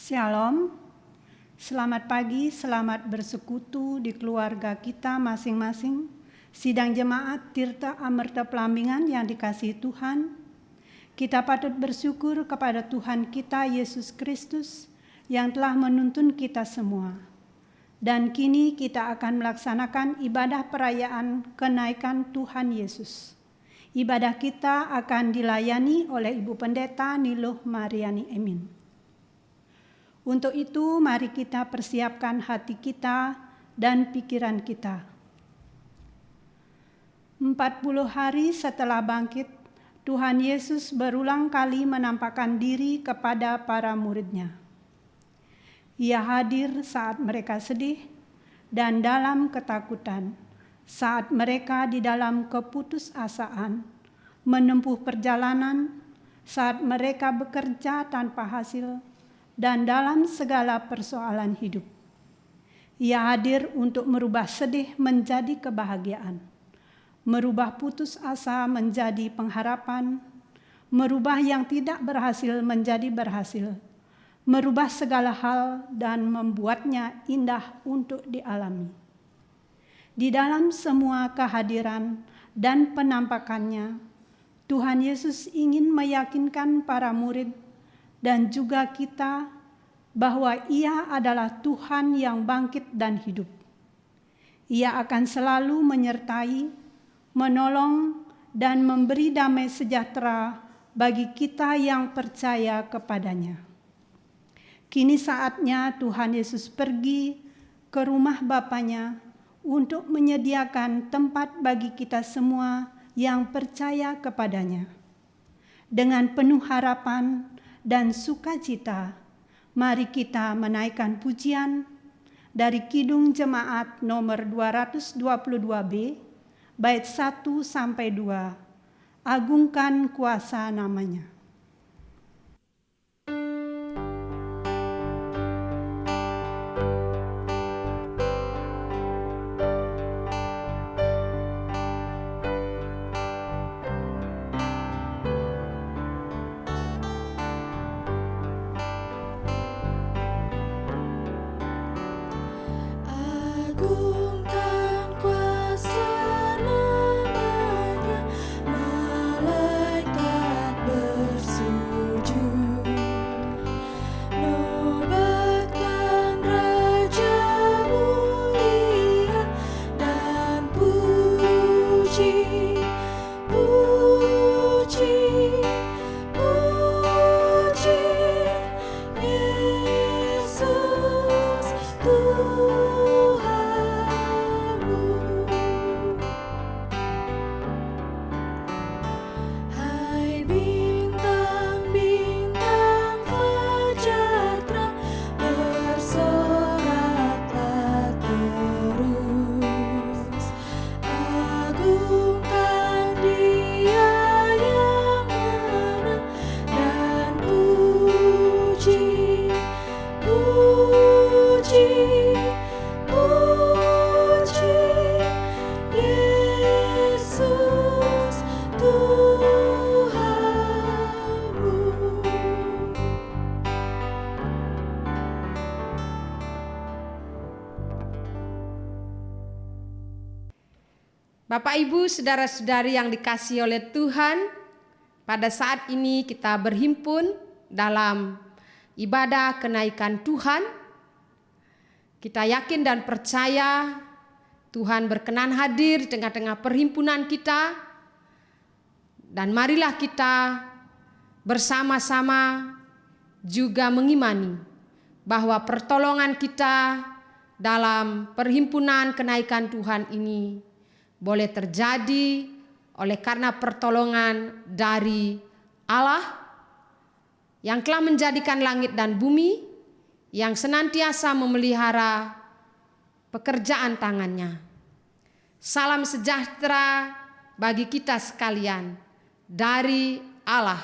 Shalom, selamat pagi, selamat bersekutu di keluarga kita masing-masing. Sidang jemaat Tirta Amerta Pelambingan yang dikasihi Tuhan, kita patut bersyukur kepada Tuhan kita Yesus Kristus yang telah menuntun kita semua. Dan kini kita akan melaksanakan ibadah perayaan kenaikan Tuhan Yesus. Ibadah kita akan dilayani oleh Ibu Pendeta Niluh Mariani Emin. Untuk itu, mari kita persiapkan hati kita dan pikiran kita. 40 hari setelah bangkit, Tuhan Yesus berulang kali menampakkan diri kepada para murid-Nya. Ia hadir saat mereka sedih dan dalam ketakutan, saat mereka di dalam keputusasaan menempuh perjalanan, saat mereka bekerja tanpa hasil, dan dalam segala persoalan hidup. Ia hadir untuk merubah sedih menjadi kebahagiaan, merubah putus asa menjadi pengharapan, merubah yang tidak berhasil menjadi berhasil, merubah segala hal dan membuatnya indah untuk dialami. Di dalam semua kehadiran dan penampakannya, Tuhan Yesus ingin meyakinkan para murid dan juga kita bahwa Ia adalah Tuhan yang bangkit dan hidup. Ia akan selalu menyertai, menolong, dan memberi damai sejahtera bagi kita yang percaya kepadanya. Kini saatnya Tuhan Yesus pergi ke rumah Bapanya untuk menyediakan tempat bagi kita semua yang percaya kepadanya. Dengan penuh harapan dan sukacita, mari kita menaikkan pujian dari Kidung Jemaat nomor 222B, bait 1 sampai 2. Agungkan kuasa namanya. Bapak, Ibu, saudara-saudari yang dikasihi oleh Tuhan, pada saat ini kita berhimpun dalam ibadah kenaikan Tuhan. Kita yakin dan percaya Tuhan berkenan hadir di tengah-tengah perhimpunan kita. Dan marilah kita bersama-sama juga mengimani bahwa pertolongan kita dalam perhimpunan kenaikan Tuhan ini boleh terjadi oleh karena pertolongan dari Allah yang telah menjadikan langit dan bumi, yang senantiasa memelihara pekerjaan tangannya. Salam sejahtera bagi kita sekalian dari Allah,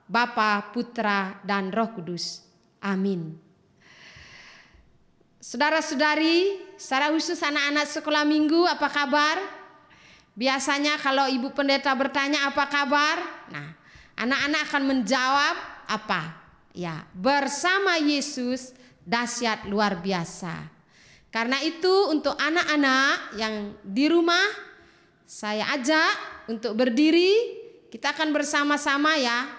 Bapa, Putra, dan Roh Kudus. Amin. Saudara-saudari, secara khusus anak-anak sekolah minggu, apa kabar? Biasanya kalau Ibu Pendeta bertanya apa kabar, nah anak-anak akan menjawab apa? Ya, bersama Yesus dahsyat luar biasa. Karena itu untuk anak-anak yang di rumah, saya ajak untuk berdiri. Kita akan bersama-sama ya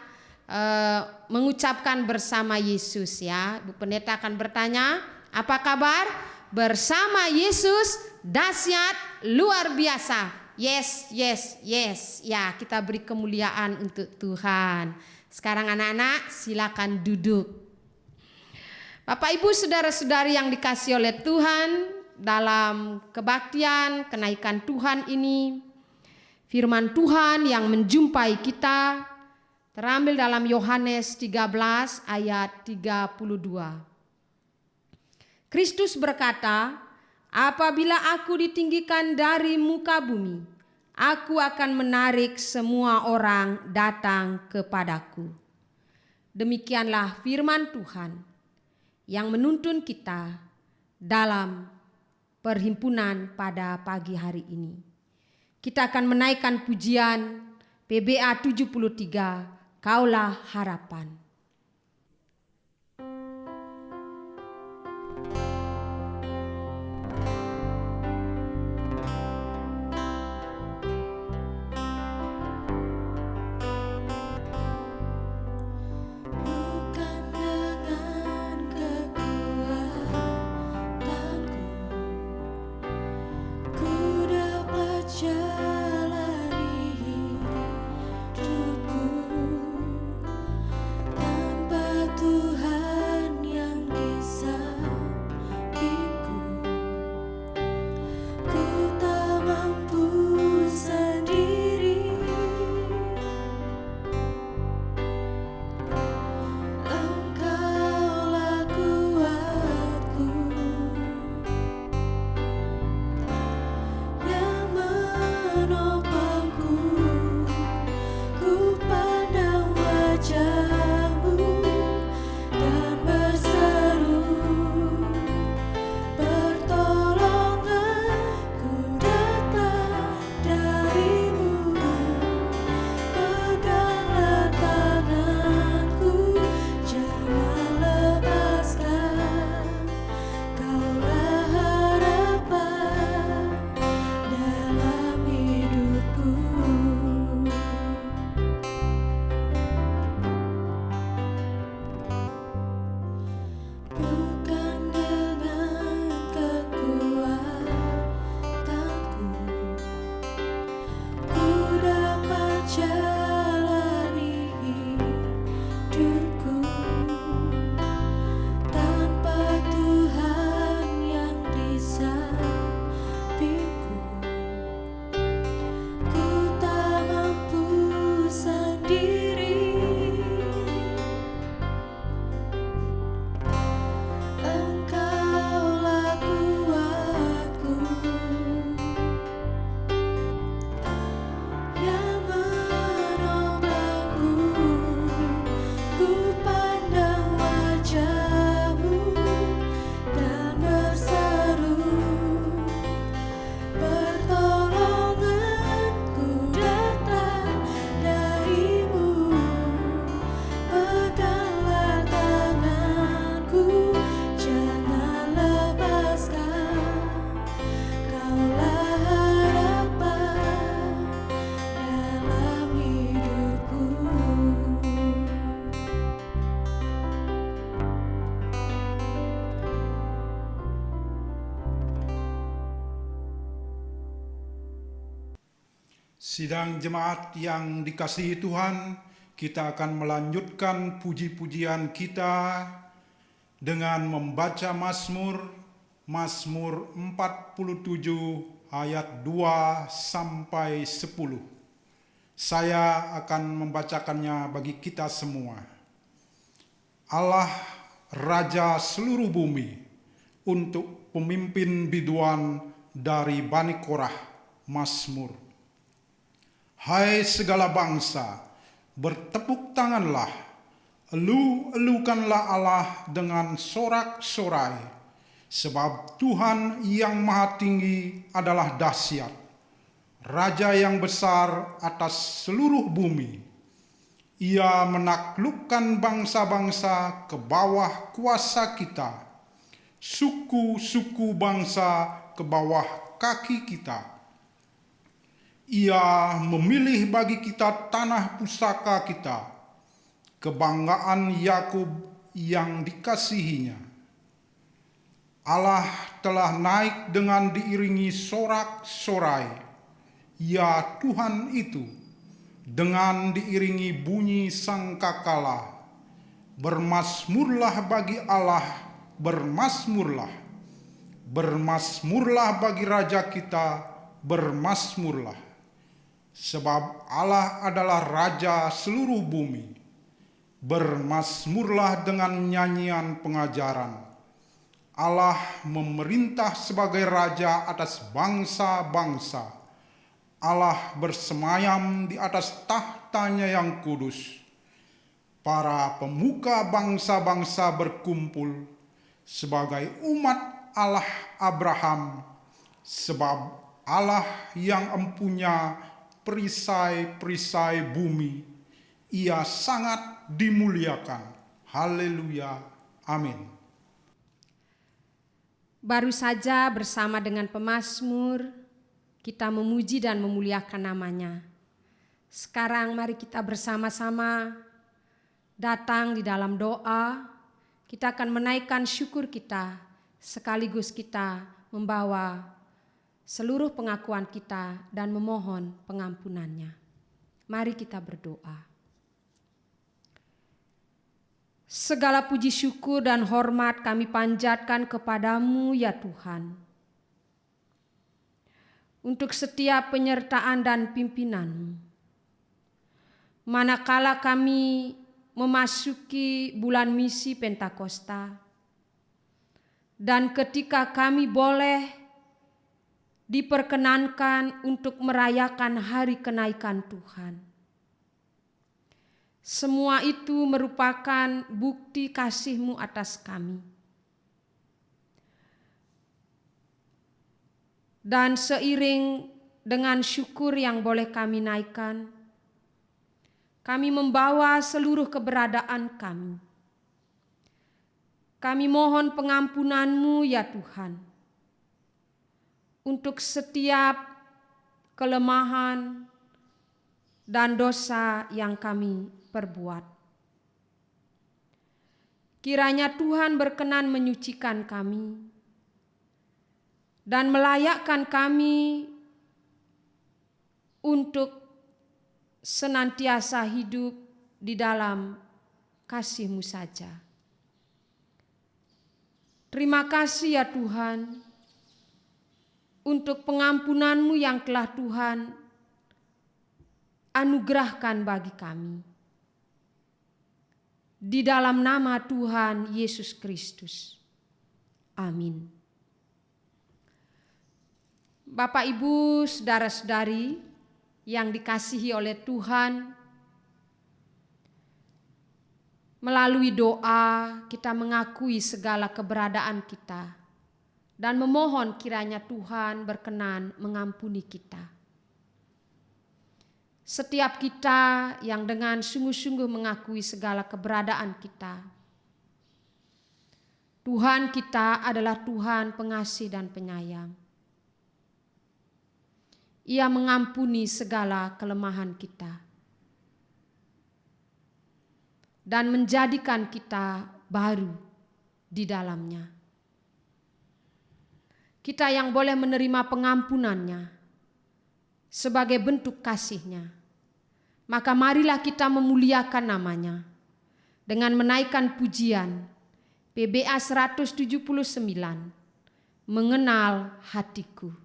mengucapkan bersama Yesus ya. Bu Pendeta akan bertanya, apa kabar? Bersama Yesus dahsyat luar biasa. Yes, yes, yes. Ya, kita beri kemuliaan untuk Tuhan. Sekarang anak-anak silakan duduk. Bapak Ibu saudara-saudari yang dikasihi oleh Tuhan, dalam kebaktian kenaikan Tuhan ini, firman Tuhan yang menjumpai kita terambil dalam Yohanes 13 ayat 32. Kristus berkata, apabila aku ditinggikan dari muka bumi, aku akan menarik semua orang datang kepadaku. Demikianlah firman Tuhan yang menuntun kita dalam perhimpunan pada pagi hari ini. Kita akan menaikkan pujian PBA 73, Kaulah Harapan. Sidang jemaat yang dikasihi Tuhan, kita akan melanjutkan puji-pujian kita dengan membaca Mazmur 47 ayat 2 sampai 10. Saya akan membacakannya bagi kita semua. Allah Raja seluruh bumi, untuk pemimpin biduan dari Bani Korah, Mazmur. Hai segala bangsa, bertepuk tanganlah, elu-elukanlah Allah dengan sorak-sorai, sebab Tuhan yang maha tinggi adalah dahsyat, Raja yang besar atas seluruh bumi. Ia menaklukkan bangsa-bangsa ke bawah kuasa kita, suku-suku bangsa ke bawah kaki kita. Ia memilih bagi kita tanah pusaka kita, kebanggaan Yakub yang dikasihinya. Allah telah naik dengan diiringi sorak-sorai, ya Tuhan itu, dengan diiringi bunyi sangkakala. Bermasmurlah bagi Allah, bermasmurlah. Bermasmurlah bagi Raja kita, bermasmurlah. Sebab Allah adalah Raja seluruh bumi. Bermasmurlah dengan nyanyian pengajaran. Allah memerintah sebagai Raja atas bangsa-bangsa. Allah bersemayam di atas tahtanya yang kudus. Para pemuka bangsa-bangsa berkumpul sebagai umat Allah Abraham, sebab Allah yang empunya perisai-perisai bumi, ia sangat dimuliakan. Haleluya. Amin. Baru saja bersama dengan pemazmur, kita memuji dan memuliakan namanya. Sekarang mari kita bersama-sama datang di dalam doa. Kita akan menaikkan syukur kita, sekaligus kita membawa seluruh pengakuan kita dan memohon pengampunannya. Mari kita berdoa. Segala puji syukur dan hormat kami panjatkan kepadamu ya Tuhan. Untuk setiap penyertaan dan pimpinanmu. Manakala kami memasuki bulan misi Pentakosta, dan ketika kami boleh diperkenankan untuk merayakan hari kenaikan Tuhan. Semua itu merupakan bukti kasih-Mu atas kami. Dan seiring dengan syukur yang boleh kami naikkan, kami membawa seluruh keberadaan kami. Kami mohon pengampunan-Mu ya Tuhan, untuk setiap kelemahan dan dosa yang kami perbuat. Kiranya Tuhan berkenan menyucikan kami dan melayakkan kami untuk senantiasa hidup di dalam kasih-Mu saja. Terima kasih ya Tuhan, untuk pengampunan-Mu yang telah Tuhan anugerahkan bagi kami. Di dalam nama Tuhan Yesus Kristus. Amin. Bapak, Ibu, saudara-saudari yang dikasihi oleh Tuhan, melalui doa kita mengakui segala keberadaan kita dan memohon kiranya Tuhan berkenan mengampuni kita. Setiap kita yang dengan sungguh-sungguh mengakui segala keberadaan kita, Tuhan kita adalah Tuhan pengasih dan penyayang. Ia mengampuni segala kelemahan kita dan menjadikan kita baru di dalamnya. Kita yang boleh menerima pengampunannya sebagai bentuk kasih-Nya, maka marilah kita memuliakan namanya dengan menaikkan pujian PBA 179, Mengenal Hatiku.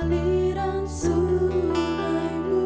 Aliran sungai-Mu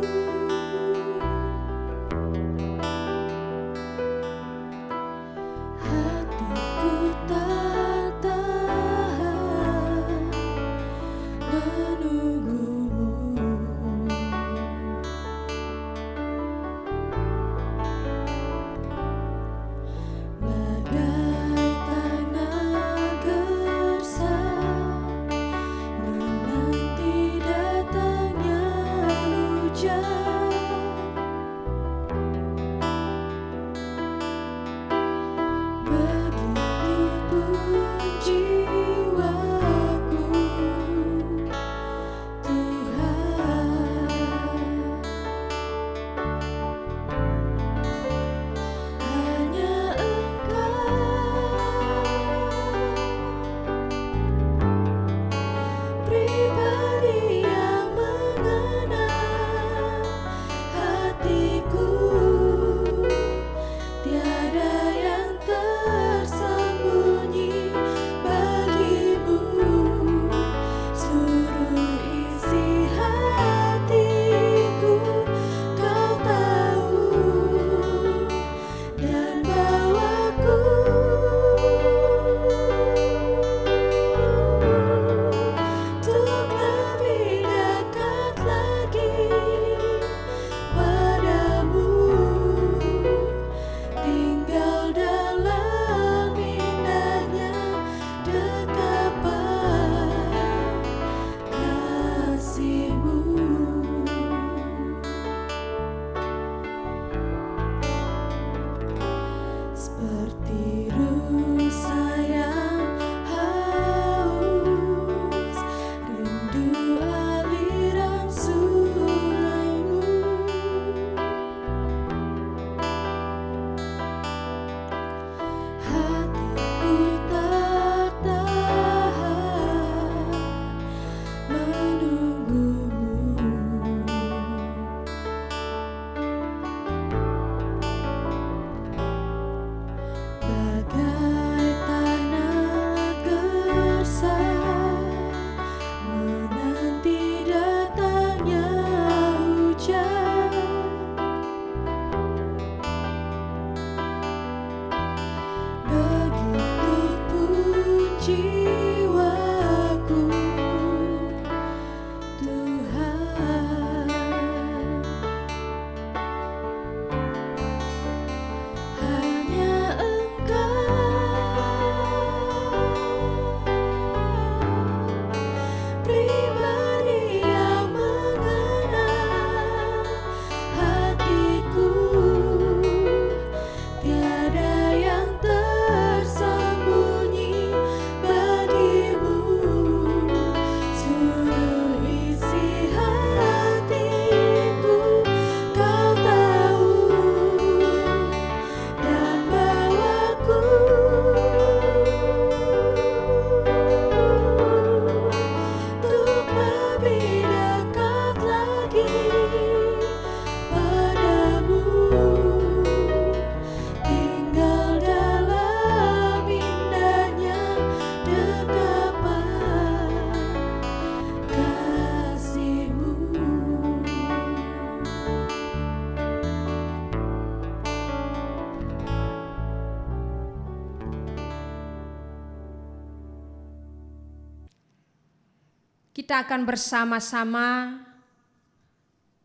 Kita akan bersama-sama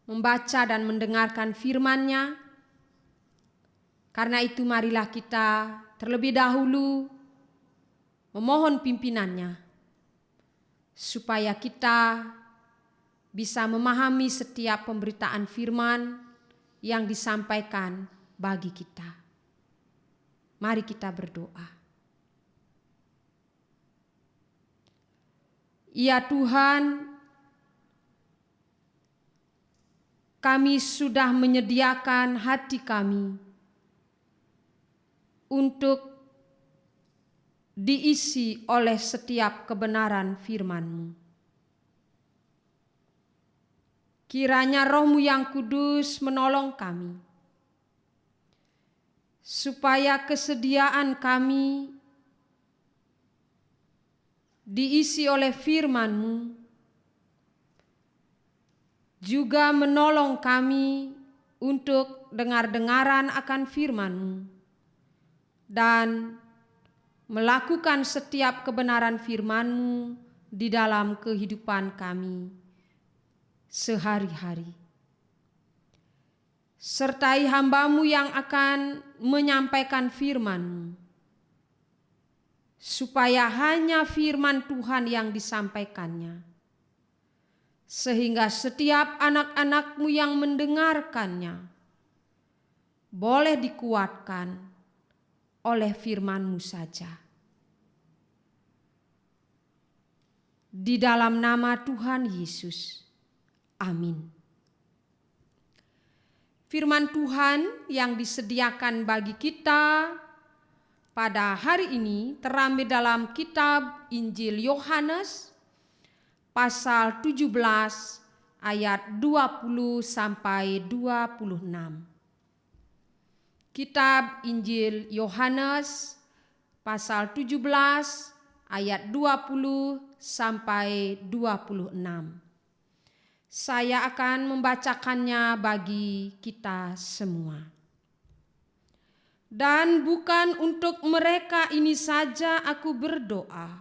membaca dan mendengarkan firman-Nya. Karena itu marilah kita terlebih dahulu memohon pimpinannya, supaya kita bisa memahami setiap pemberitaan firman yang disampaikan bagi kita. Mari kita berdoa. Ya Tuhan, kami sudah menyediakan hati kami untuk diisi oleh setiap kebenaran firman-Mu. Kiranya Roh-Mu yang kudus menolong kami, supaya kesediaan kami diisi oleh firman-Mu, juga menolong kami untuk dengar-dengaran akan firman-Mu dan melakukan setiap kebenaran firman-Mu di dalam kehidupan kami sehari-hari. Sertai hamba-Mu yang akan menyampaikan firman-Mu, supaya hanya firman Tuhan yang disampaikannya, sehingga setiap anak-anak-Mu yang mendengarkannya boleh dikuatkan oleh firman-Mu saja. Di dalam nama Tuhan Yesus, amin. Firman Tuhan yang disediakan bagi kita pada hari ini terambil dalam kitab Injil Yohanes pasal 17 ayat 20 sampai 26. Kitab Injil Yohanes pasal 17 ayat 20 sampai 26. Saya akan membacakannya bagi kita semua. Dan bukan untuk mereka ini saja aku berdoa,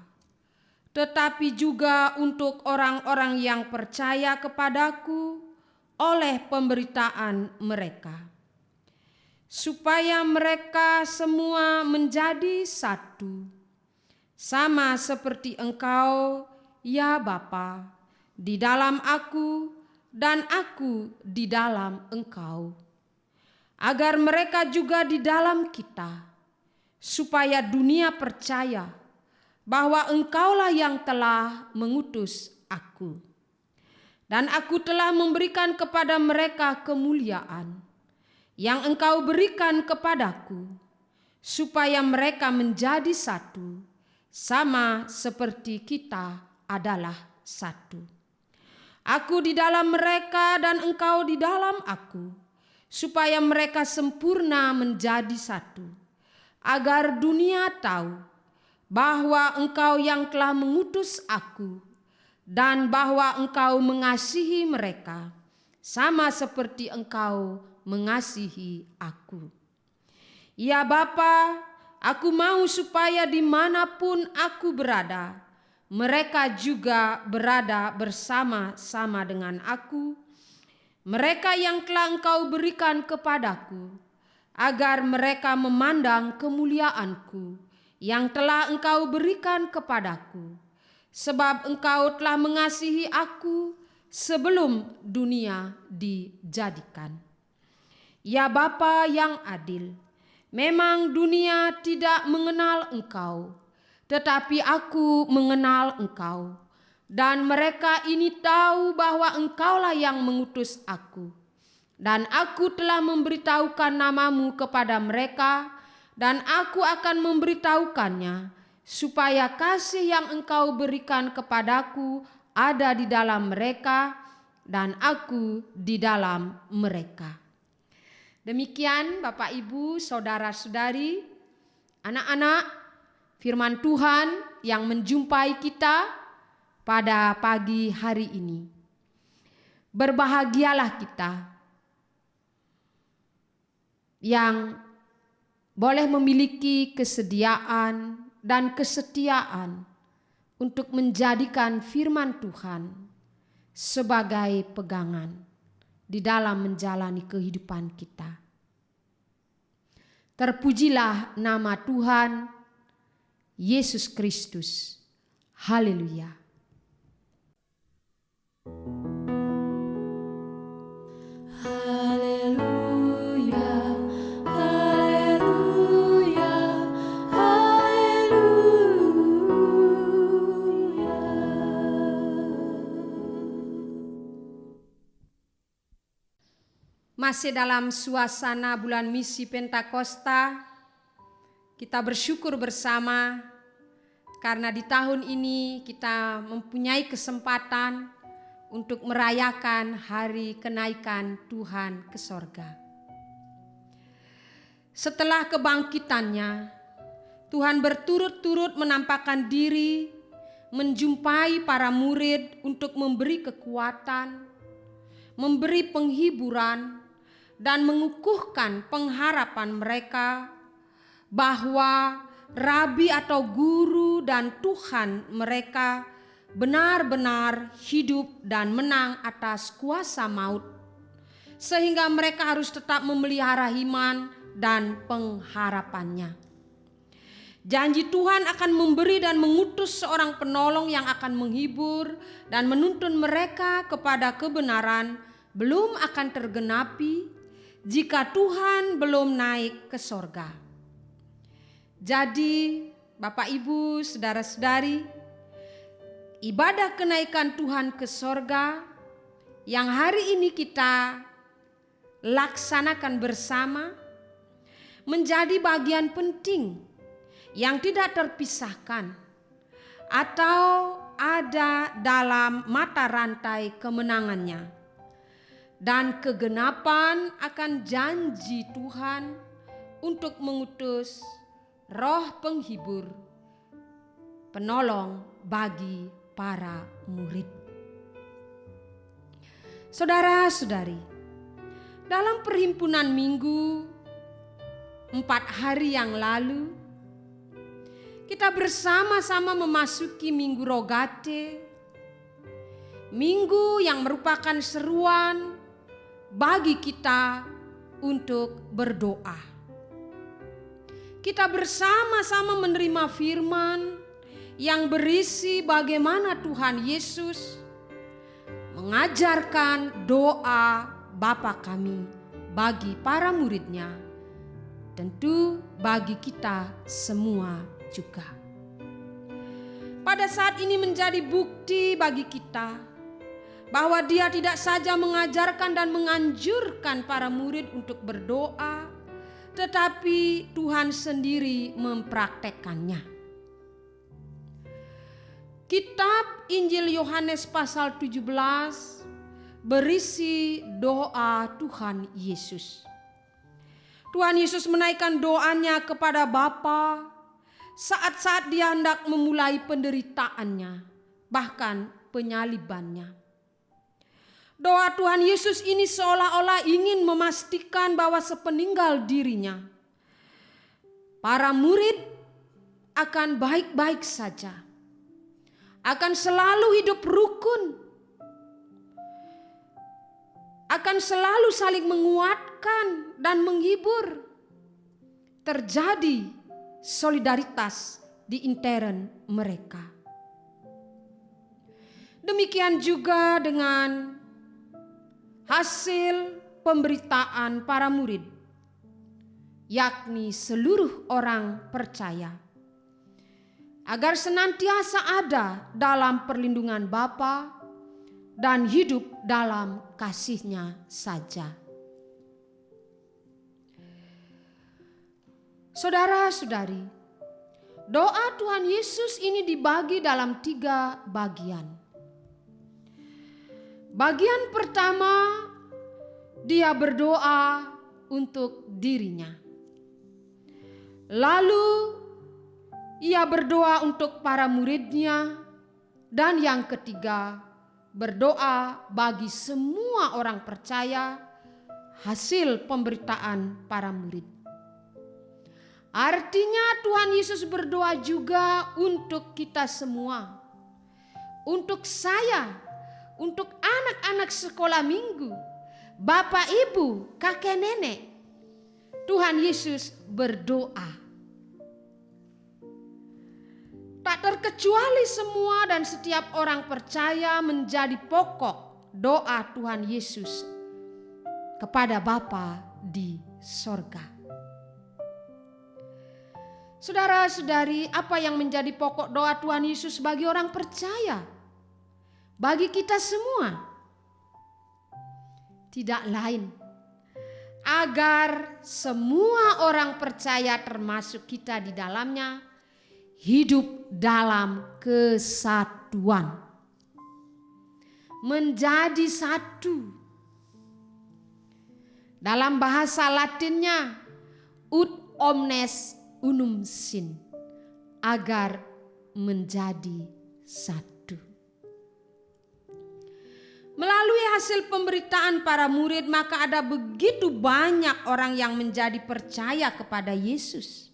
tetapi juga untuk orang-orang yang percaya kepadaku oleh pemberitaan mereka, supaya mereka semua menjadi satu, sama seperti Engkau, ya Bapa, di dalam aku dan aku di dalam Engkau, agar mereka juga di dalam kita, supaya dunia percaya bahwa Engkaulah yang telah mengutus aku. Dan aku telah memberikan kepada mereka kemuliaan yang Engkau berikan kepadaku, supaya mereka menjadi satu, sama seperti kita adalah satu. Aku di dalam mereka dan Engkau di dalam aku, supaya mereka sempurna menjadi satu, agar dunia tahu bahwa Engkau yang telah mengutus aku dan bahwa Engkau mengasihi mereka sama seperti Engkau mengasihi aku. Ya Bapa, aku mau supaya dimanapun aku berada, mereka juga berada bersama-sama dengan aku, mereka yang telah Engkau berikan kepadaku, agar mereka memandang kemuliaanku yang telah Engkau berikan kepadaku, sebab Engkau telah mengasihi aku sebelum dunia dijadikan. Ya Bapa yang adil, memang dunia tidak mengenal Engkau, tetapi aku mengenal Engkau. Dan mereka ini tahu bahwa Engkaulah yang mengutus aku. Dan aku telah memberitahukan namamu kepada mereka, dan aku akan memberitahukannya, supaya kasih yang Engkau berikan kepadaku ada di dalam mereka, dan aku di dalam mereka. Demikian Bapak Ibu, Saudara-saudari, anak-anak, firman Tuhan yang menjumpai kita pada pagi hari ini. Berbahagialah kita yang boleh memiliki kesediaan dan kesetiaan untuk menjadikan firman Tuhan sebagai pegangan di dalam menjalani kehidupan kita. Terpujilah nama Tuhan Yesus Kristus. Haleluya. Masih dalam suasana bulan misi Pentakosta, kita bersyukur bersama karena di tahun ini kita mempunyai kesempatan untuk merayakan hari kenaikan Tuhan ke sorga. Setelah kebangkitannya, Tuhan berturut-turut menampakkan diri, menjumpai para murid untuk memberi kekuatan, memberi penghiburan, dan mengukuhkan pengharapan mereka bahwa Rabi atau guru dan Tuhan mereka benar-benar hidup dan menang atas kuasa maut, sehingga mereka harus tetap memelihara iman dan pengharapannya. Janji Tuhan akan memberi dan mengutus seorang penolong yang akan menghibur dan menuntun mereka kepada kebenaran belum akan tergenapi jika Tuhan belum naik ke sorga. Jadi Bapak Ibu, saudara-saudari, ibadah kenaikan Tuhan ke sorga yang hari ini kita laksanakan bersama menjadi bagian penting yang tidak terpisahkan atau ada dalam mata rantai kemenangannya dan kegenapan akan janji Tuhan untuk mengutus roh penghibur, penolong bagi para murid. Saudara-saudari, dalam perhimpunan minggu 4 hari yang lalu, kita bersama-sama memasuki Minggu Rogate, minggu yang merupakan seruan bagi kita untuk berdoa. Kita bersama-sama menerima firman yang berisi bagaimana Tuhan Yesus mengajarkan doa Bapa kami bagi para murid-Nya, tentu bagi kita semua juga. Pada saat ini menjadi bukti bagi kita bahwa Dia tidak saja mengajarkan dan menganjurkan para murid untuk berdoa, tetapi Tuhan sendiri mempraktekkannya. Kitab Injil Yohanes pasal 17 berisi doa Tuhan Yesus. Tuhan Yesus menaikkan doanya kepada Bapa saat-saat Dia hendak memulai penderitaannya, bahkan penyalibannya. Doa Tuhan Yesus ini seolah-olah ingin memastikan bahwa sepeninggal dirinya, para murid akan baik-baik saja, akan selalu hidup rukun, akan selalu saling menguatkan dan menghibur. Terjadi solidaritas di intern mereka. Demikian juga dengan hasil pemberitaan para murid, yakni seluruh orang percaya, agar senantiasa ada dalam perlindungan Bapa dan hidup dalam kasih-Nya saja. Saudara-saudari, doa Tuhan Yesus ini dibagi dalam 3 bagian. Bagian pertama, Dia berdoa untuk dirinya. Lalu Ia berdoa untuk para murid-Nya, dan yang ketiga, berdoa bagi semua orang percaya hasil pemberitaan para murid. Artinya Tuhan Yesus berdoa juga untuk kita semua, untuk saya, untuk anak-anak sekolah minggu, bapak ibu, kakek nenek. Tuhan Yesus berdoa. Tak terkecuali semua dan setiap orang percaya menjadi pokok doa Tuhan Yesus kepada Bapa di sorga. Saudara-saudari, apa yang menjadi pokok doa Tuhan Yesus bagi orang percaya? Bagi kita semua? Tidak lain, agar semua orang percaya termasuk kita di dalamnya, hidup dalam kesatuan. Menjadi satu. Dalam bahasa Latinnya, ut omnes unum sin, agar menjadi satu. Melalui hasil pemberitaan para murid, maka ada begitu banyak orang yang menjadi percaya kepada Yesus.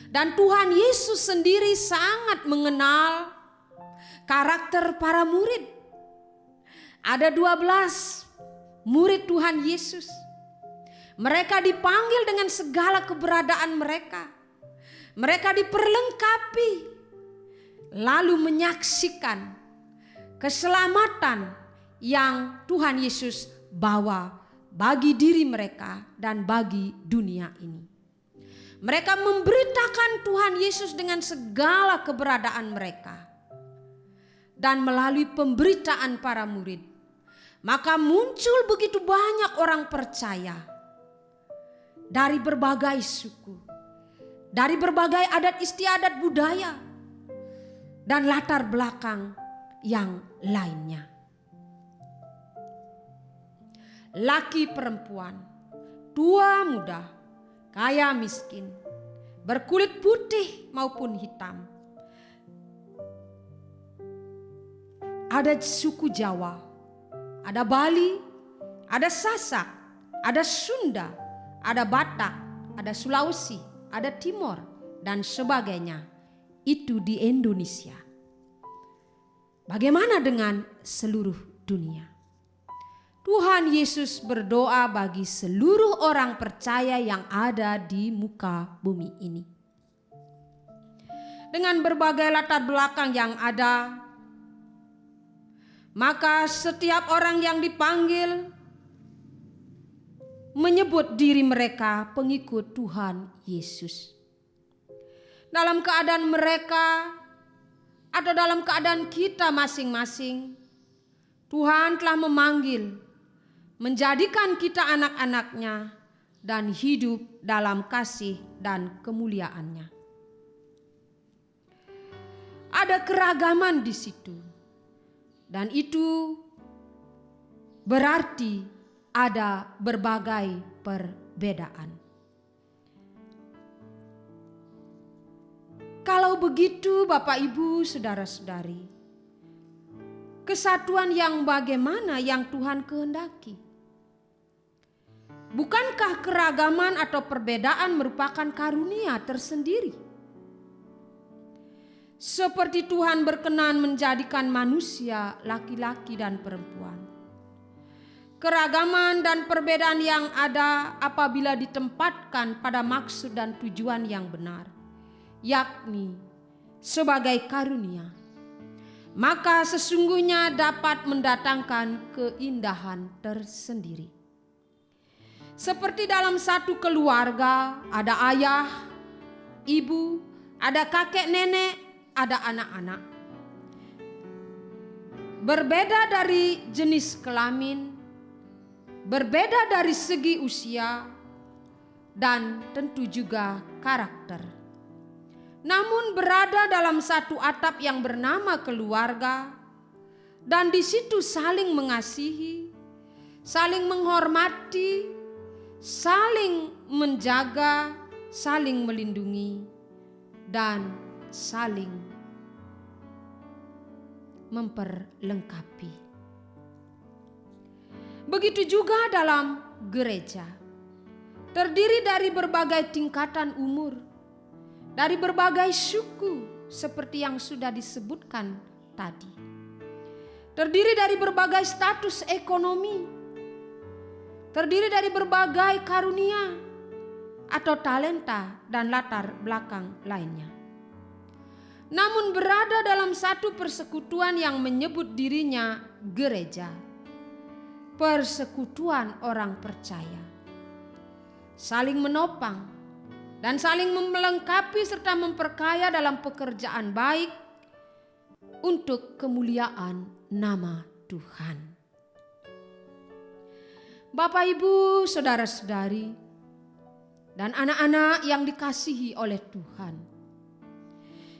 Dan Tuhan Yesus sendiri sangat mengenal karakter para murid. Ada 12 murid Tuhan Yesus. Mereka dipanggil dengan segala keberadaan mereka. Mereka diperlengkapi, lalu menyaksikan keselamatan yang Tuhan Yesus bawa bagi diri mereka dan bagi dunia ini. Mereka memberitakan Tuhan Yesus dengan segala keberadaan mereka. Dan melalui pemberitaan para murid, maka muncul begitu banyak orang percaya dari berbagai suku, dari berbagai adat istiadat budaya, dan latar belakang yang lainnya. Laki perempuan, tua muda, kaya miskin, berkulit putih maupun hitam. Ada suku Jawa, ada Bali, ada Sasak, ada Sunda, ada Batak, ada Sulawesi, ada Timor, dan sebagainya. Itu di Indonesia. Bagaimana dengan seluruh dunia? Tuhan Yesus berdoa bagi seluruh orang percaya yang ada di muka bumi ini. Dengan berbagai latar belakang yang ada, maka setiap orang yang dipanggil menyebut diri mereka pengikut Tuhan Yesus. Dalam keadaan mereka atau dalam keadaan kita masing-masing, Tuhan telah memanggil, menjadikan kita anak-anaknya dan hidup dalam kasih dan kemuliaannya. Ada keragaman di situ, dan itu berarti ada berbagai perbedaan. Kalau begitu Bapak Ibu saudara-saudari, kesatuan yang bagaimana yang Tuhan kehendaki? Bukankah keragaman atau perbedaan merupakan karunia tersendiri? Seperti Tuhan berkenan menjadikan manusia laki-laki dan perempuan. Keragaman dan perbedaan yang ada apabila ditempatkan pada maksud dan tujuan yang benar, yakni sebagai karunia, maka sesungguhnya dapat mendatangkan keindahan tersendiri. Seperti dalam satu keluarga, ada ayah, ibu, ada kakek nenek, ada anak-anak. Berbeda dari jenis kelamin, berbeda dari segi usia, dan tentu juga karakter. Namun berada dalam satu atap yang bernama keluarga, dan di situ saling mengasihi, saling menghormati, saling menjaga, saling melindungi, dan saling memperlengkapi. Begitu juga dalam gereja, terdiri dari berbagai tingkatan umur, dari berbagai suku, seperti yang sudah disebutkan tadi. Terdiri dari berbagai status ekonomi, terdiri dari berbagai karunia atau talenta dan latar belakang lainnya. Namun berada dalam satu persekutuan yang menyebut dirinya gereja, persekutuan orang percaya, saling menopang dan saling melengkapi serta memperkaya dalam pekerjaan baik untuk kemuliaan nama Tuhan. Bapak, Ibu, saudara-saudari, dan anak-anak yang dikasihi oleh Tuhan,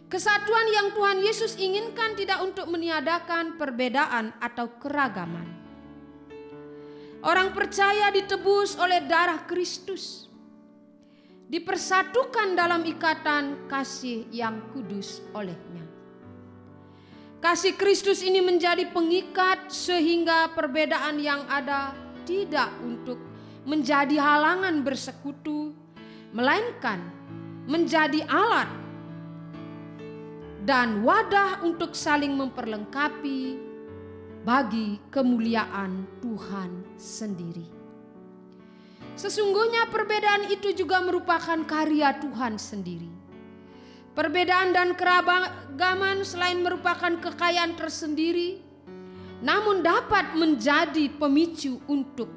kesatuan yang Tuhan Yesus inginkan tidak untuk meniadakan perbedaan atau keragaman. Orang percaya ditebus oleh darah Kristus, dipersatukan dalam ikatan kasih yang kudus olehnya. Kasih Kristus ini menjadi pengikat sehingga perbedaan yang ada tidak untuk menjadi halangan bersekutu, melainkan menjadi alat dan wadah untuk saling memperlengkapi bagi kemuliaan Tuhan sendiri. Sesungguhnya perbedaan itu juga merupakan karya Tuhan sendiri. Perbedaan dan keragaman selain merupakan kekayaan tersendiri, namun dapat menjadi pemicu untuk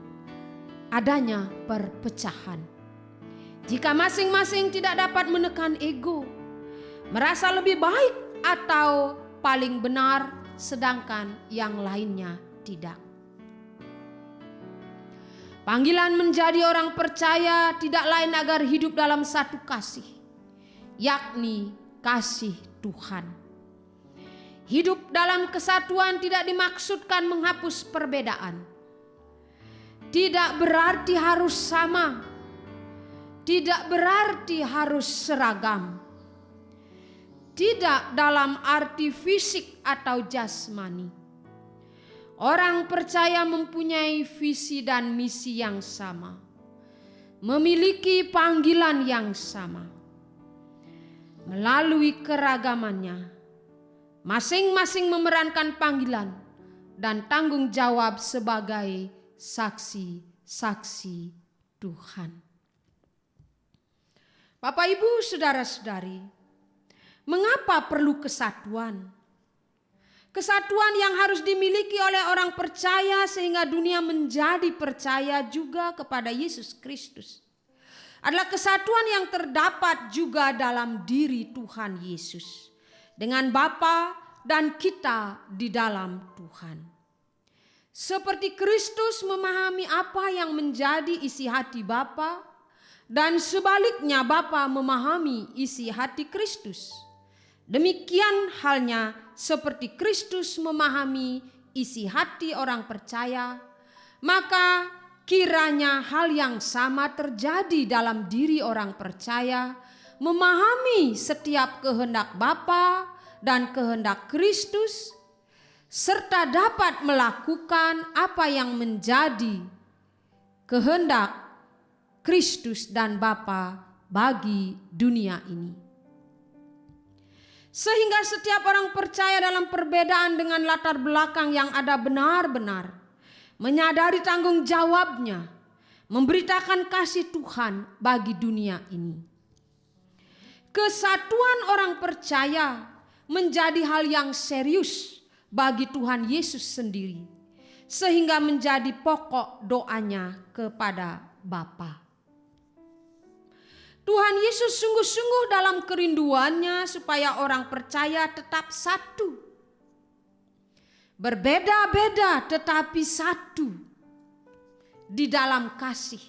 adanya perpecahan. Jika masing-masing tidak dapat menekan ego, merasa lebih baik atau paling benar, sedangkan yang lainnya tidak. Panggilan menjadi orang percaya tidak lain agar hidup dalam satu kasih, yakni kasih Tuhan. Hidup dalam kesatuan tidak dimaksudkan menghapus perbedaan. Tidak berarti harus sama, tidak berarti harus seragam. Tidak dalam arti fisik atau jasmani. Orang percaya mempunyai visi dan misi yang sama, memiliki panggilan yang sama. Melalui keragamannya, masing-masing memerankan panggilan dan tanggung jawab sebagai saksi-saksi Tuhan. Bapak, Ibu, saudara-saudari, mengapa perlu kesatuan? Kesatuan yang harus dimiliki oleh orang percaya sehingga dunia menjadi percaya juga kepada Yesus Kristus adalah kesatuan yang terdapat juga dalam diri Tuhan Yesus dengan Bapa dan kita di dalam Tuhan. Seperti Kristus memahami apa yang menjadi isi hati Bapa dan sebaliknya Bapa memahami isi hati Kristus. Demikian halnya seperti Kristus memahami isi hati orang percaya, maka kiranya hal yang sama terjadi dalam diri orang percaya, memahami setiap kehendak Bapa dan kehendak Kristus, serta dapat melakukan apa yang menjadi kehendak Kristus dan Bapa bagi dunia ini. Sehingga setiap orang percaya dalam perbedaan dengan latar belakang yang ada benar-benar menyadari tanggung jawabnya memberitakan kasih Tuhan bagi dunia ini. Kesatuan orang percaya menjadi hal yang serius bagi Tuhan Yesus sendiri, sehingga menjadi pokok doanya kepada Bapa. Tuhan Yesus sungguh-sungguh dalam kerinduannya supaya orang percaya tetap satu. Berbeda-beda tetapi satu di dalam kasih.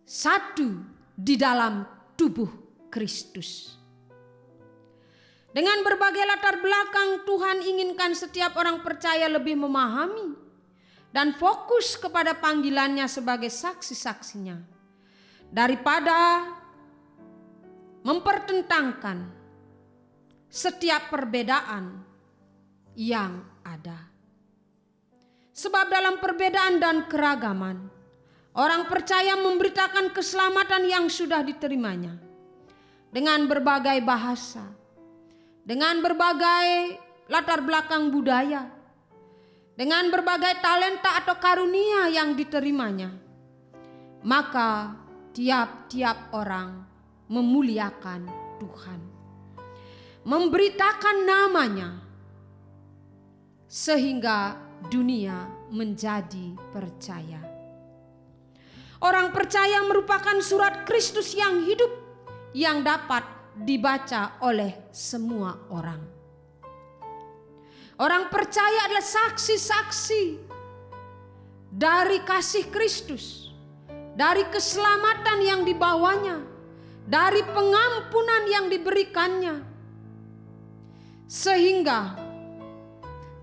Satu di dalam tubuh Kristus. Dengan berbagai latar belakang, Tuhan inginkan setiap orang percaya lebih memahami dan fokus kepada panggilannya sebagai saksi-saksinya, daripada mempertentangkan setiap perbedaan yang ada. Sebab dalam perbedaan dan keragaman, orang percaya memberitakan keselamatan yang sudah diterimanya dengan berbagai bahasa, dengan berbagai latar belakang budaya, dengan berbagai talenta atau karunia yang diterimanya, maka tiap-tiap orang memuliakan Tuhan, memberitakan namanya, sehingga dunia menjadi percaya. Orang percaya merupakan surat Kristus yang hidup yang dapat dibaca oleh semua orang. Orang percaya adalah saksi-saksi dari kasih Kristus, dari keselamatan yang dibawanya, dari pengampunan yang diberikannya, sehingga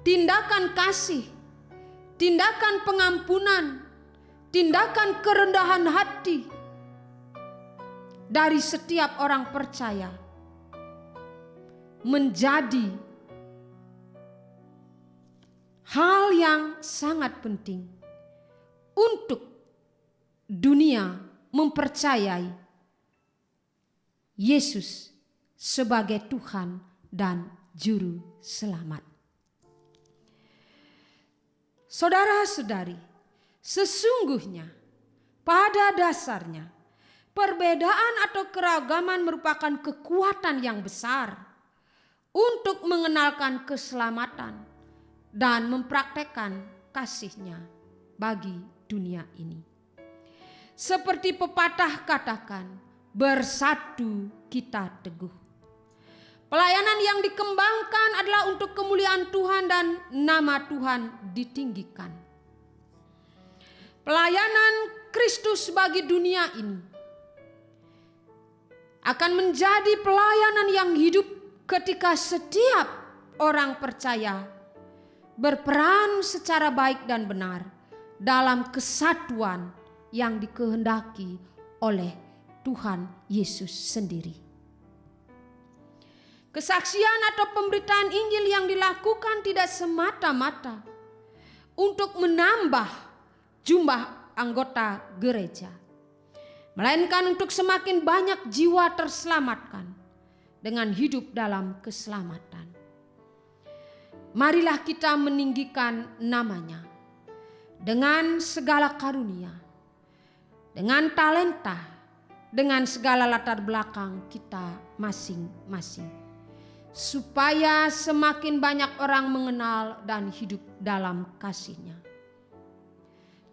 tindakan kasih, tindakan pengampunan, tindakan kerendahan hati dari setiap orang percaya menjadi hal yang sangat penting untuk dunia mempercayai Yesus sebagai Tuhan dan Juru Selamat. Saudara-saudari, sesungguhnya pada dasarnya perbedaan atau keragaman merupakan kekuatan yang besar untuk mengenalkan keselamatan dan mempraktekkan kasih-Nya bagi dunia ini. Seperti pepatah katakan, bersatu kita teguh. Pelayanan yang dikembangkan adalah untuk kemuliaan Tuhan dan nama Tuhan ditinggikan. Pelayanan Kristus bagi dunia ini akan menjadi pelayanan yang hidup ketika setiap orang percaya berperan secara baik dan benar dalam kesatuan yang dikehendaki oleh Tuhan Yesus sendiri. Kesaksian atau pemberitaan Injil yang dilakukan tidak semata-mata untuk menambah jumlah anggota gereja, melainkan untuk semakin banyak jiwa terselamatkan dengan hidup dalam keselamatan. Marilah kita meninggikan namanya dengan segala karunia, dengan talenta, dengan segala latar belakang kita masing-masing, supaya semakin banyak orang mengenal dan hidup dalam kasih-Nya.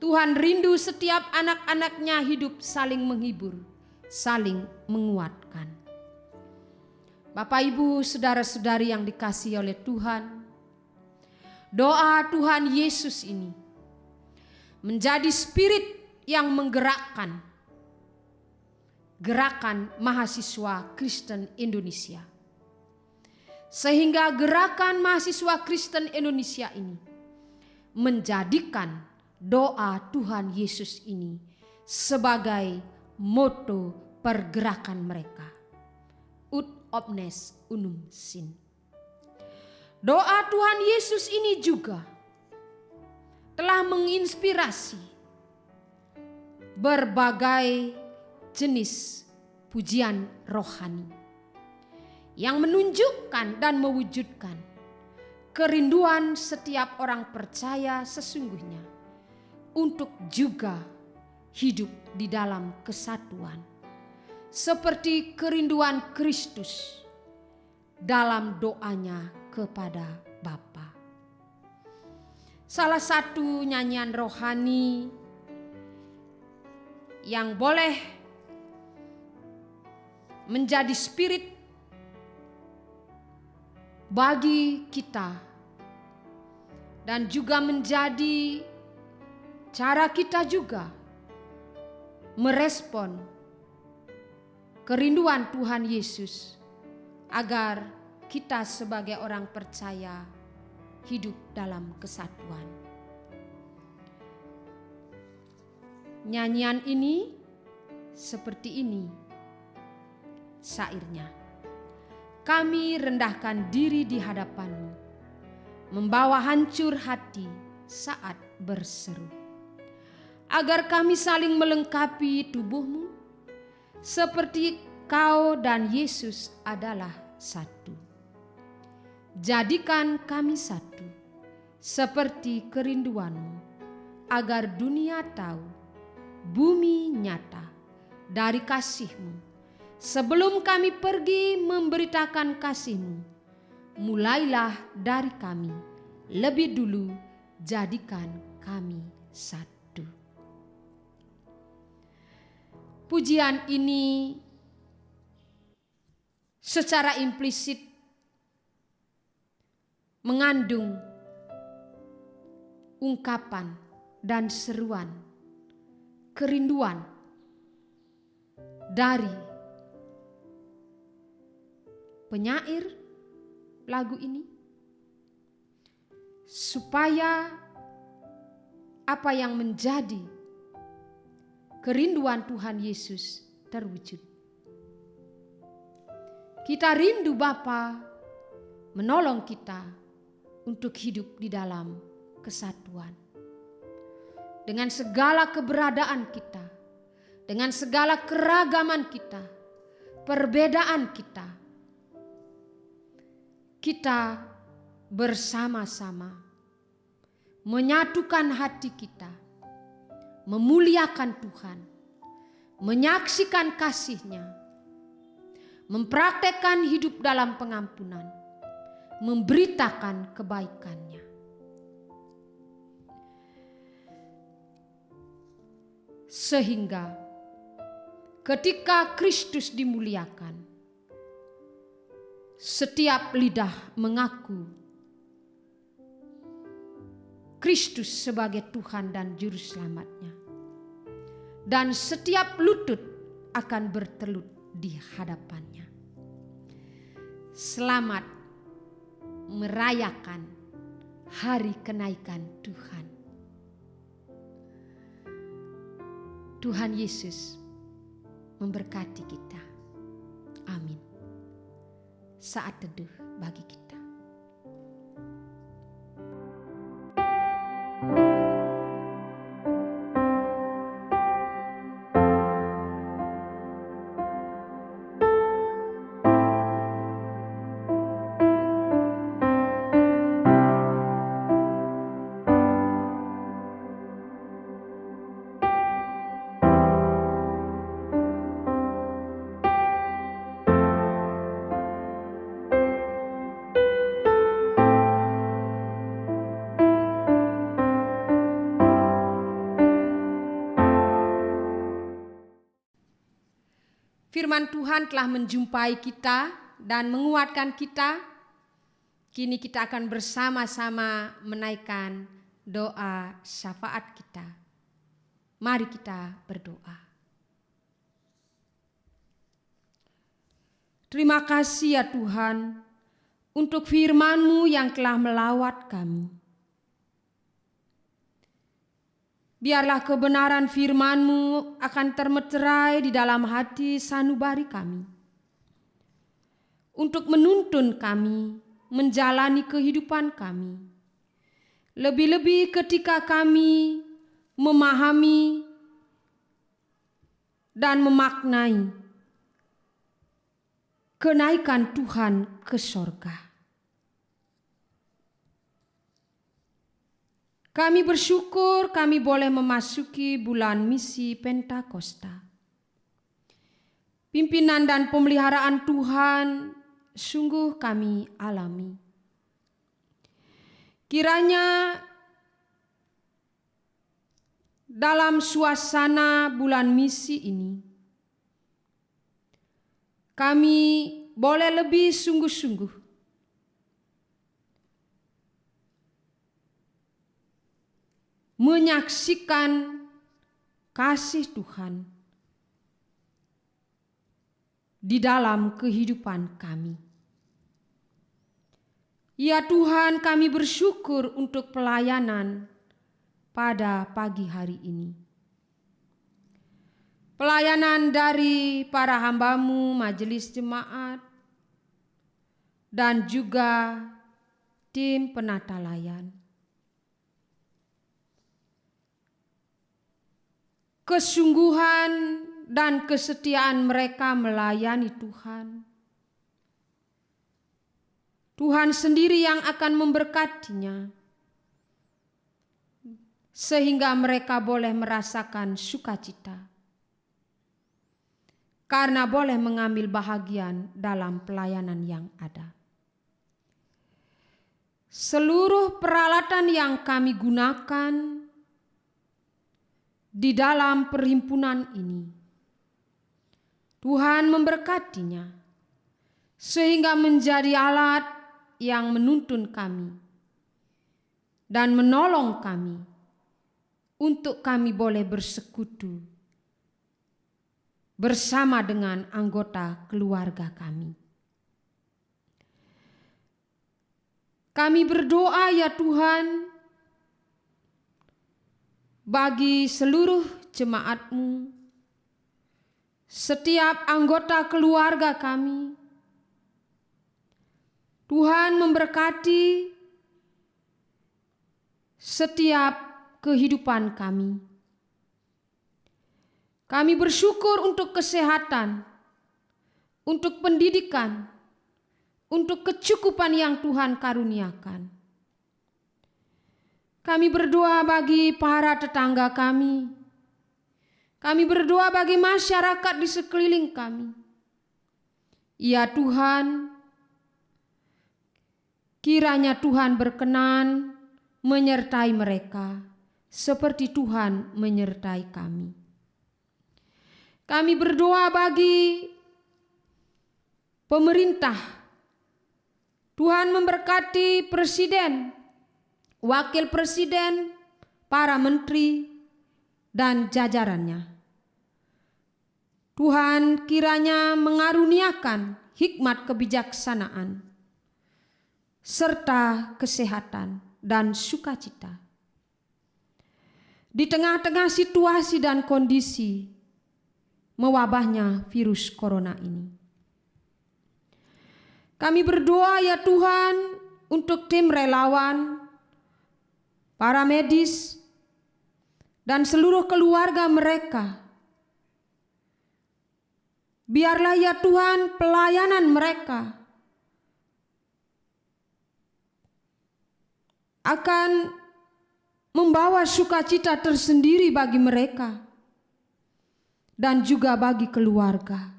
Tuhan rindu setiap anak-anak-Nya hidup saling menghibur, saling menguatkan. Bapak, Ibu, saudara-saudari yang dikasihi oleh Tuhan, doa Tuhan Yesus ini menjadi spirit yang menggerakkan gerakan mahasiswa Kristen Indonesia. Sehingga gerakan mahasiswa Kristen Indonesia ini menjadikan doa Tuhan Yesus ini sebagai moto pergerakan mereka. Ut omnes unum sin. Doa Tuhan Yesus ini juga telah menginspirasi berbagai jenis pujian rohani yang menunjukkan dan mewujudkan kerinduan setiap orang percaya sesungguhnya untuk juga hidup di dalam kesatuan, seperti kerinduan Kristus dalam doanya kepada Bapa. Salah satu nyanyian rohani yang boleh menjadi spirit bagi kita dan juga menjadi cara kita juga merespon kerinduan Tuhan Yesus agar kita sebagai orang percaya hidup dalam kesatuan. Nyanyian ini seperti ini syairnya. Kami rendahkan diri di hadapan-Mu, membawa hancur hati saat berseru, agar kami saling melengkapi tubuh-Mu, seperti Kau dan Yesus adalah satu. Jadikan kami satu, seperti kerinduan-Mu, agar dunia tahu bumi nyata dari kasih-Mu. Sebelum kami pergi memberitakan kasih-Mu, mulailah dari kami, lebih dulu jadikan kami satu. Pujian ini secara implisit mengandung ungkapan dan seruan kerinduan dari penyair lagu ini, supaya apa yang menjadi kerinduan Tuhan Yesus terwujud. Kita rindu Bapa menolong kita untuk hidup di dalam kesatuan. Dengan segala keberadaan kita, dengan segala keragaman kita, perbedaan kita, kita bersama-sama menyatukan hati kita, memuliakan Tuhan, menyaksikan kasih-Nya, mempraktekkan hidup dalam pengampunan, memberitakan kebaikan-Nya. Sehingga ketika Kristus dimuliakan, setiap lidah mengaku Kristus sebagai Tuhan dan Juru Selamat-Nya, dan setiap lutut akan bertelut di hadapan-Nya. Selamat merayakan hari kenaikan Tuhan. Tuhan Yesus memberkati kita. Amin. Saat teduh bagi kita. Firman Tuhan telah menjumpai kita dan menguatkan kita. Kini kita akan bersama-sama menaikkan doa syafaat kita. Mari kita berdoa. Terima kasih ya Tuhan untuk firman-Mu yang telah melawat kami. Biarlah kebenaran firman-Mu akan termeterai di dalam hati sanubari kami, untuk menuntun kami menjalani kehidupan kami. Lebih-lebih ketika kami memahami dan memaknai kenaikan Tuhan ke sorga. Kami bersyukur kami boleh memasuki bulan misi Pentakosta. Pimpinan dan pemeliharaan Tuhan sungguh kami alami. Kiranya dalam suasana bulan misi ini, kami boleh lebih sungguh-sungguh menyaksikan kasih Tuhan di dalam kehidupan kami. Ya Tuhan, kami bersyukur untuk pelayanan pada pagi hari ini. Pelayanan dari para hamba-Mu, majelis jemaat, dan juga tim penata layan. Kesungguhan dan kesetiaan mereka melayani Tuhan. Tuhan sendiri yang akan memberkatinya, sehingga mereka boleh merasakan sukacita, karena boleh mengambil bahagian dalam pelayanan yang ada. Seluruh peralatan yang kami gunakan di dalam perhimpunan ini, Tuhan memberkatinya, sehingga menjadi alat yang menuntun kami dan menolong kami untuk kami boleh bersekutu bersama dengan anggota keluarga kami. Kami berdoa ya Tuhan, bagi seluruh jemaat-Mu, setiap anggota keluarga kami, Tuhan memberkati setiap kehidupan kami. Kami bersyukur untuk kesehatan, untuk pendidikan, untuk kecukupan yang Tuhan karuniakan. Kami berdoa bagi para tetangga kami. Kami berdoa bagi masyarakat di sekeliling kami. Ya Tuhan, kiranya Tuhan berkenan menyertai mereka seperti Tuhan menyertai kami. Kami berdoa bagi pemerintah. Tuhan memberkati presiden, wakil presiden, para menteri, dan jajarannya. Tuhan kiranya mengaruniakan hikmat kebijaksanaan, serta kesehatan dan sukacita di tengah-tengah situasi dan kondisi mewabahnya virus corona ini. Kami berdoa ya Tuhan untuk tim relawan, para medis, dan seluruh keluarga mereka. Biarlah ya Tuhan pelayanan mereka akan membawa sukacita tersendiri bagi mereka dan juga bagi keluarga.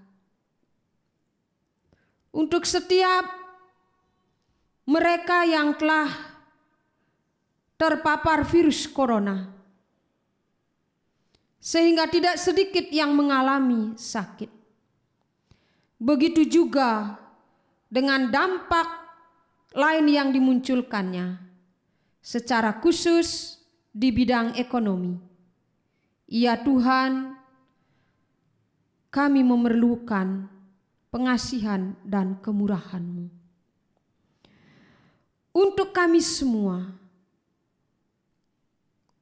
Untuk setiap mereka yang telah terpapar virus corona, sehingga tidak sedikit yang mengalami sakit. Begitu juga dengan dampak lain yang dimunculkannya, secara khusus di bidang ekonomi. Ya Tuhan, kami memerlukan pengasihan dan kemurahan-Mu. Untuk kami semua,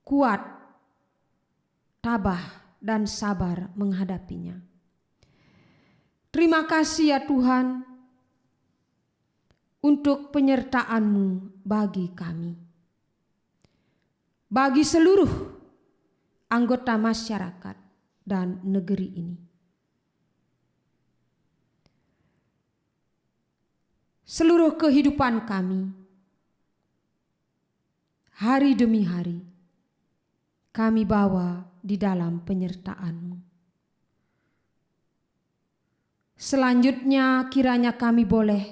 kuat, tabah, dan sabar menghadapinya. Terima kasih ya Tuhan untuk penyertaan-Mu bagi kami, bagi seluruh anggota masyarakat dan negeri ini. Seluruh kehidupan kami, hari demi hari, kami bawa di dalam penyertaan-Mu. Selanjutnya kiranya kami boleh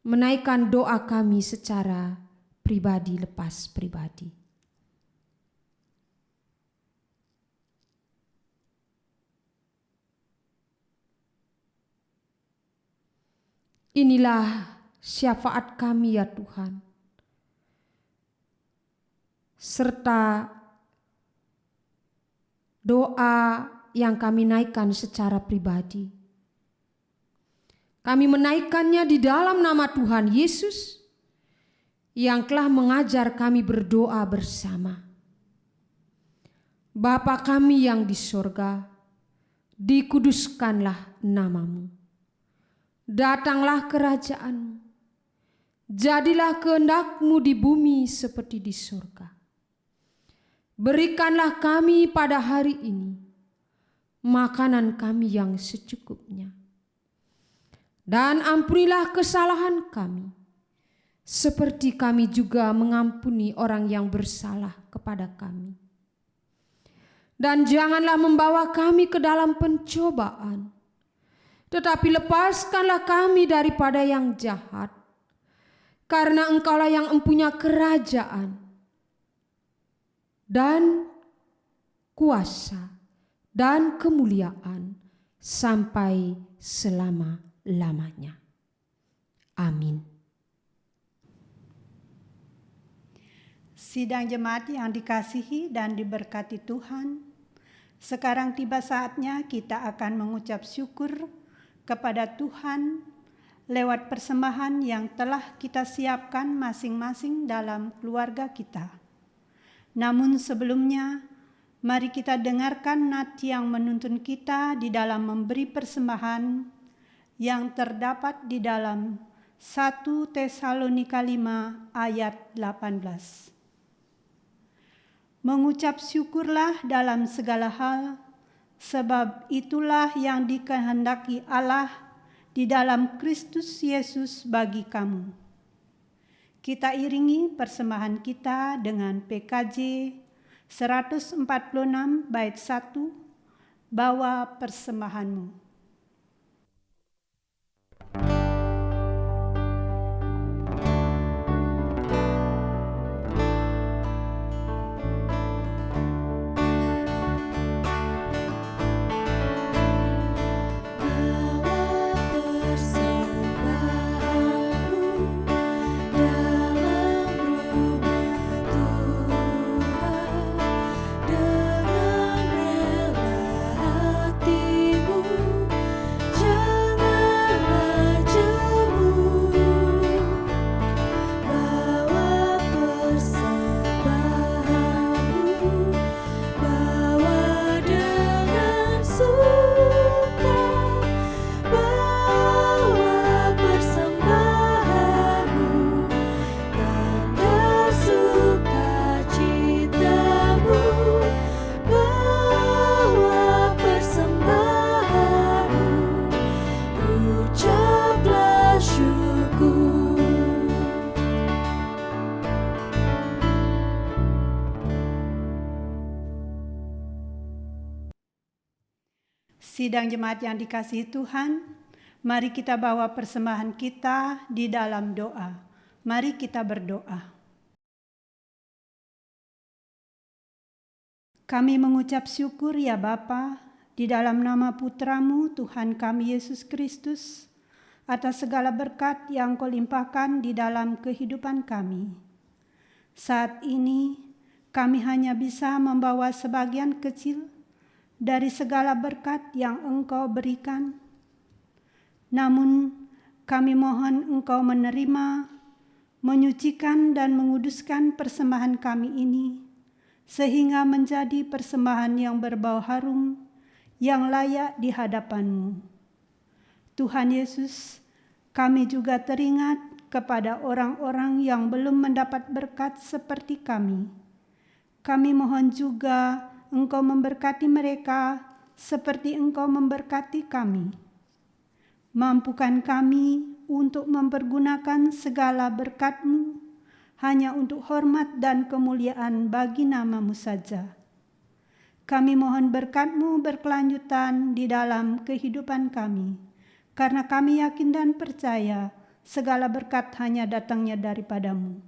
menaikkan doa kami secara pribadi lepas pribadi. Inilah syafaat kami ya Tuhan, serta doa yang kami naikkan secara pribadi. Kami menaikkannya di dalam nama Tuhan Yesus yang telah mengajar kami berdoa bersama. Bapa kami yang di sorga, dikuduskanlah nama-Mu. Datanglah kerajaan-Mu. Jadilah kehendak-Mu di bumi seperti di sorga. Berikanlah kami pada hari ini makanan kami yang secukupnya. Dan ampunilah kesalahan kami, seperti kami juga mengampuni orang yang bersalah kepada kami. Dan janganlah membawa kami ke dalam pencobaan, tetapi lepaskanlah kami daripada yang jahat. Karena Engkaulah yang mempunyai kerajaan dan kuasa dan kemuliaan sampai selama-lamanya. Amin. Sidang jemaat yang dikasihi dan diberkati Tuhan, sekarang tiba saatnya kita akan mengucap syukur kepada Tuhan lewat persembahan yang telah kita siapkan masing-masing dalam keluarga kita. Namun sebelumnya, mari kita dengarkan nat yang menuntun kita di dalam memberi persembahan yang terdapat di dalam 1 Tesalonika 5 ayat 18. Mengucap syukurlah dalam segala hal, sebab itulah yang dikehendaki Allah di dalam Kristus Yesus bagi kamu. Kita iringi persembahan kita dengan PKJ 146 bait 1, bawa persembahanmu. Sidang jemaat yang dikasihi Tuhan, mari kita bawa persembahan kita di dalam doa. Mari kita berdoa. Kami mengucap syukur ya Bapa, di dalam nama Putra-Mu Tuhan kami Yesus Kristus, atas segala berkat yang Kau limpahkan di dalam kehidupan kami. Saat ini kami hanya bisa membawa sebagian kecil dari segala berkat yang Engkau berikan. Namun kami mohon Engkau menerima, menyucikan dan menguduskan persembahan kami ini, sehingga menjadi persembahan yang berbau harum, yang layak di hadapan-Mu. Tuhan Yesus, kami juga teringat kepada orang-orang yang belum mendapat berkat seperti kami. Kami mohon juga Engkau memberkati mereka seperti Engkau memberkati kami. Mampukan kami untuk mempergunakan segala berkat-Mu hanya untuk hormat dan kemuliaan bagi nama-Mu saja. Kami mohon berkat-Mu berkelanjutan di dalam kehidupan kami, karena kami yakin dan percaya segala berkat hanya datangnya daripada-Mu.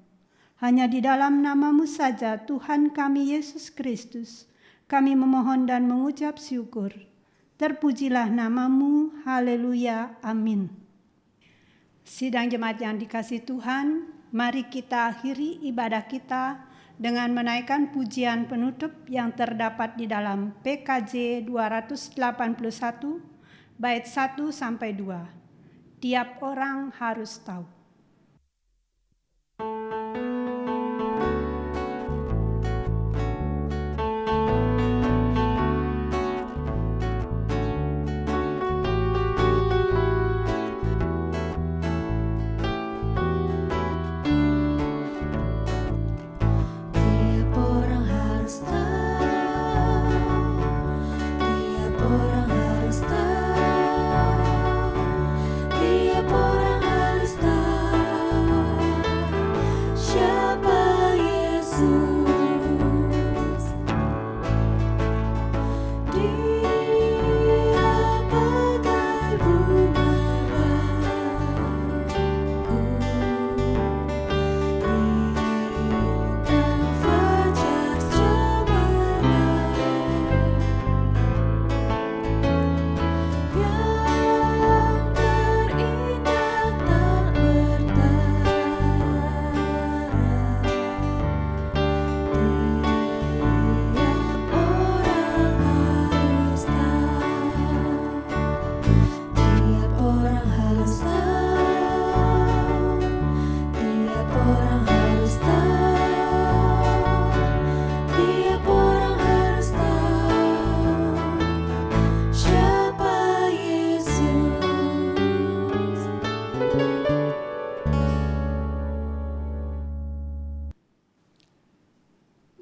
Hanya di dalam nama-Mu saja, Tuhan kami Yesus Kristus, kami memohon dan mengucap syukur. Terpujilah nama-Mu, haleluya, amin. Sidang jemaat yang dikasihi Tuhan, mari kita akhiri ibadah kita dengan menaikkan pujian penutup yang terdapat di dalam PKJ 281 bait 1-2. Tiap orang harus tahu. Tiap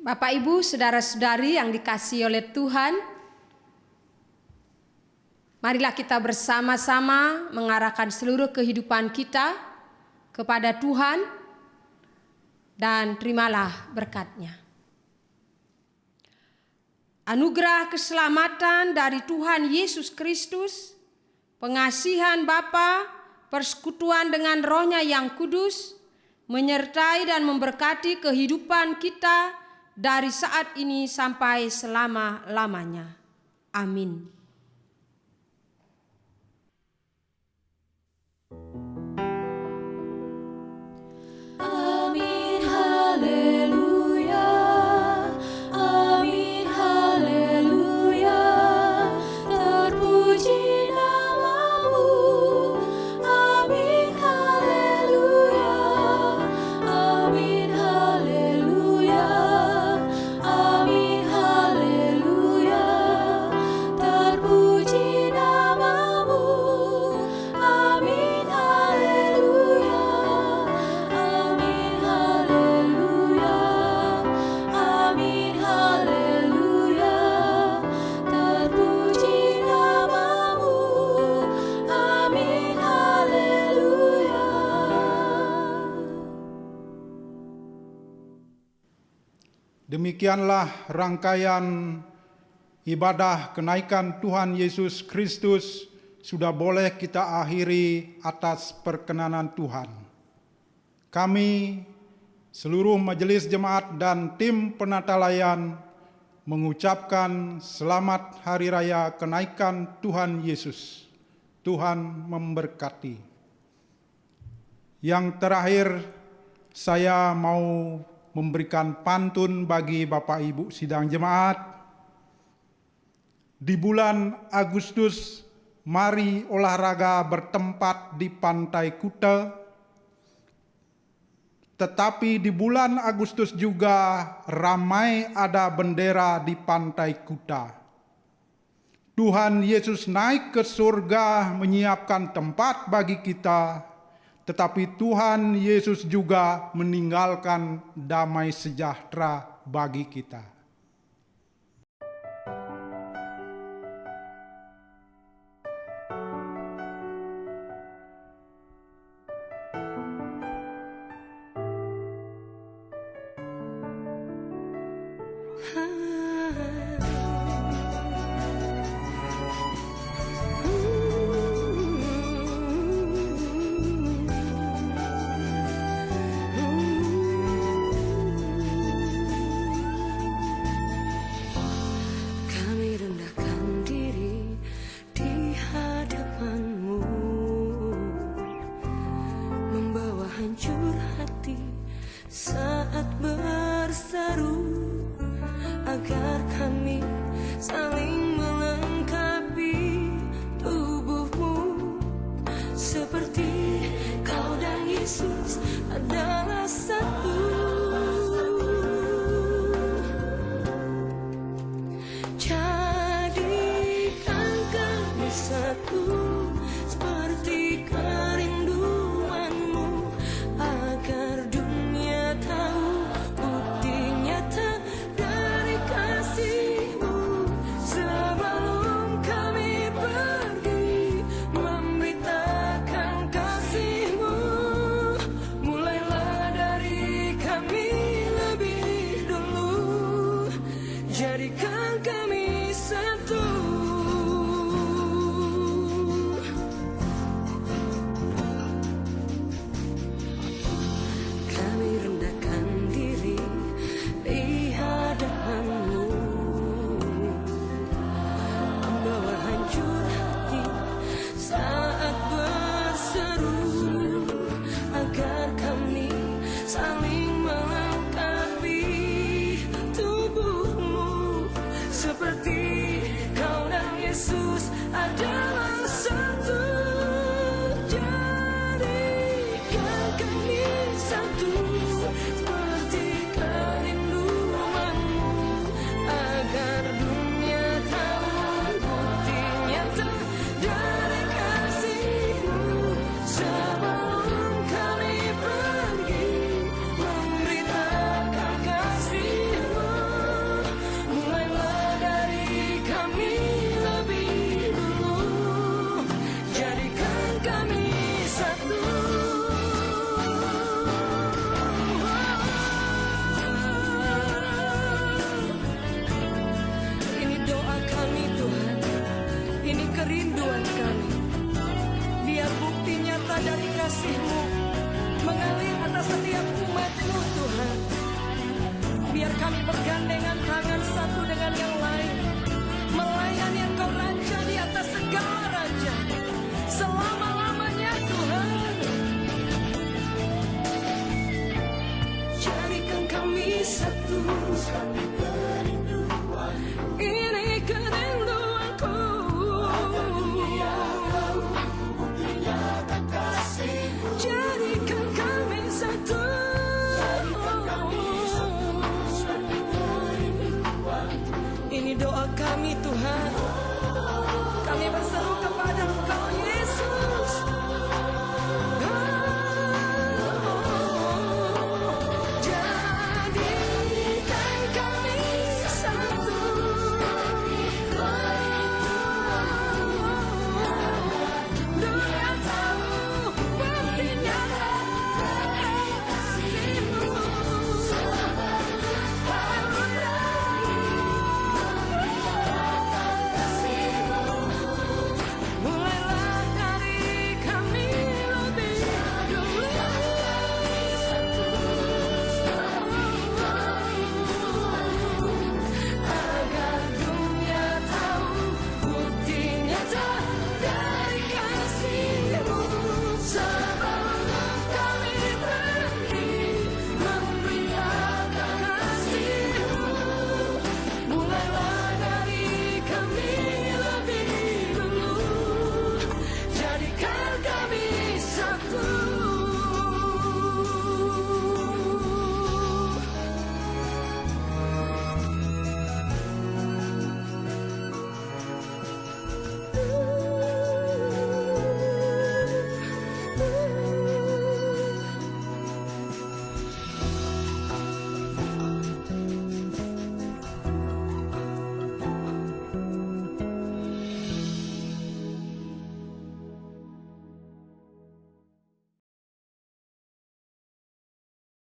Bapak Ibu, saudara-saudari yang dikasihi oleh Tuhan, marilah kita bersama-sama mengarahkan seluruh kehidupan kita kepada Tuhan dan terimalah berkat-Nya. Anugerah keselamatan dari Tuhan Yesus Kristus, pengasihan Bapa, persekutuan dengan Roh-Nya yang kudus, menyertai dan memberkati kehidupan kita dari saat ini sampai selama-lamanya. Amin. Amin, haleluya. Amin, haleluya. Terpuji namamu. Amin, haleluya. Amin, haleluya. Amin, haleluya. Terpuji namamu. Amin, haleluya. Amin, haleluya. Amin, haleluya. Terpuji namamu. Amin, haleluya. Demikianlah rangkaian ibadah kenaikan Tuhan Yesus Kristus sudah boleh kita akhiri atas perkenanan Tuhan. Kami, seluruh majelis jemaat dan tim penata layan mengucapkan selamat hari raya kenaikan Tuhan Yesus. Tuhan memberkati. Yang terakhir, saya mau memberikan pantun bagi Bapak Ibu sidang jemaat. Di bulan Agustus, mari olahraga bertempat di Pantai Kuta. Tetapi di bulan Agustus juga ramai ada bendera di Pantai Kuta. Tuhan Yesus naik ke surga menyiapkan tempat bagi kita. Tetapi Tuhan Yesus juga meninggalkan damai sejahtera bagi kita. Kami rendahkan diri di hadapan-Mu, membawa hancur hati saat berseru, agar kami saling melengkapi tubuh-Mu, seperti Kau dan Yesus adalah satu. Jadikan kami satu, seperti kerinduan-Mu, agar dunia tahu bukti nyata dari kasih-Mu. Sebelum kami pergi memberitakan kasih-Mu, mulailah kami